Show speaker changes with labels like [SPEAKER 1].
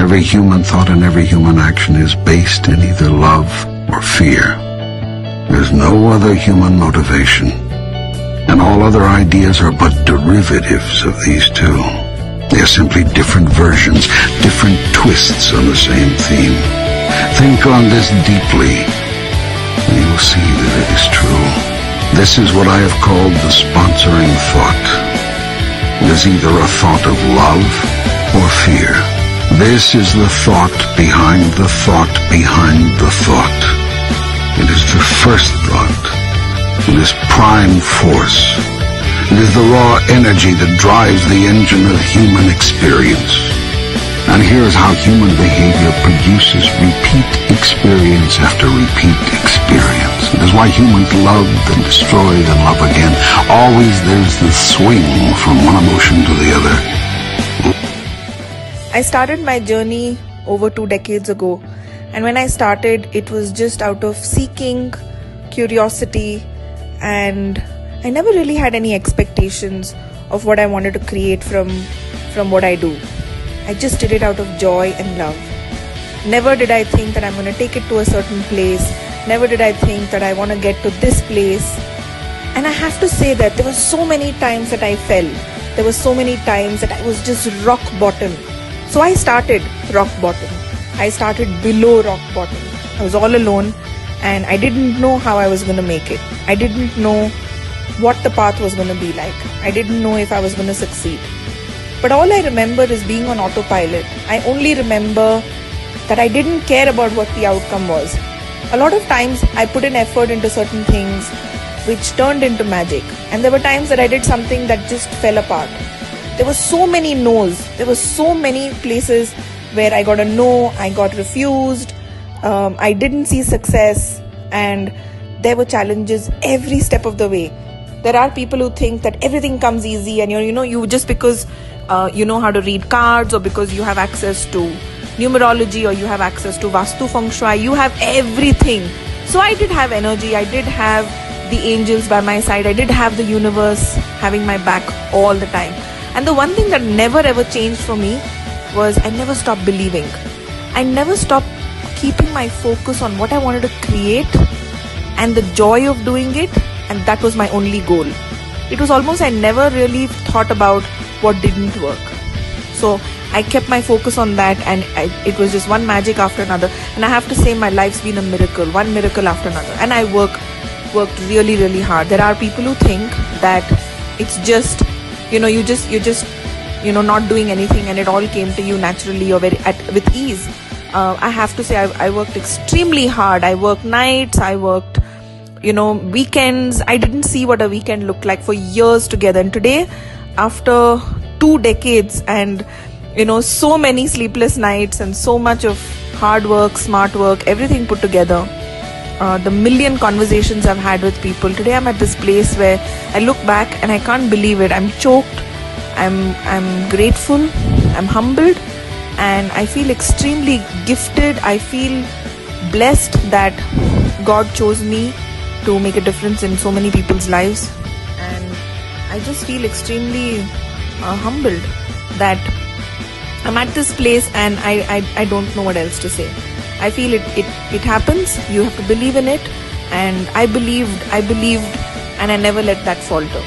[SPEAKER 1] Every human thought and every human action is based in either love or fear. There's no other human motivation, and all other ideas are but derivatives of these two. They are simply different versions, different twists on the same theme. Think on this deeply, and you will see that it is true. This is what I have called the sponsoring thought. It is either a thought of love or fear. This is the thought behind the thought behind the thought. It is the first thought. It is prime force. It is the raw energy that drives the engine of human experience. And here is how human behavior produces repeat experience after repeat experience. It is why humans love, then destroy, then love again. Always there's the swing from one emotion to the other.
[SPEAKER 2] I started my journey over 2 decades ago, and when I started, it was just out of seeking, curiosity, and I never really had any expectations of what I wanted to create from what I do. I just did it out of joy and love. Never did I think that I'm going to take it to a certain place. Never did I think that I want to get to this place. And I have to say that there were so many times that I fell. There were so many times that I was just rock bottom. So I started rock bottom. I started below rock bottom. I was all alone and I didn't know how I was going to make it. I didn't know what the path was going to be like. I didn't know if I was going to succeed. But all I remember is being on autopilot. I only remember that I didn't care about what the outcome was. A lot of times I put in effort into certain things which turned into magic. And there were times that I did something that just fell apart. There were so many no's. There were so many places where I got a no, I got refused, I didn't see success, and there were challenges every step of the way. There are people who think that everything comes easy and you just because you know how to read cards, or because you have access to numerology, or you have access to Vastu Feng Shui, you have everything. So I did have energy, I did have the angels by my side, I did have the universe having my back all the time. And the one thing that never ever changed for me was I never stopped believing. I never stopped keeping my focus on what I wanted to create and the joy of doing it, and that was my only goal. It was almost I never really thought about what didn't work. So I kept my focus on that, and it was just one magic after another. And I have to say my life's been a miracle, one miracle after another. And I worked really, really hard. There are people who think that it's just, you're just not doing anything and it all came to you naturally or with ease. I have to say I worked extremely hard. I worked nights, I worked weekends. I didn't see what a weekend looked like for years together. And today, after 2 decades and so many sleepless nights and so much of hard work, smart work, everything put together, the million conversations I've had with people, today I'm at this place where I look back and I can't believe it. I'm choked, I'm grateful, I'm humbled, and I feel extremely gifted. I feel blessed that God chose me to make a difference in so many people's lives, and I just feel extremely humbled that I'm at this place, and I don't know what else to say. I feel it happens. You have to believe in it, and I believed, and I never let that falter.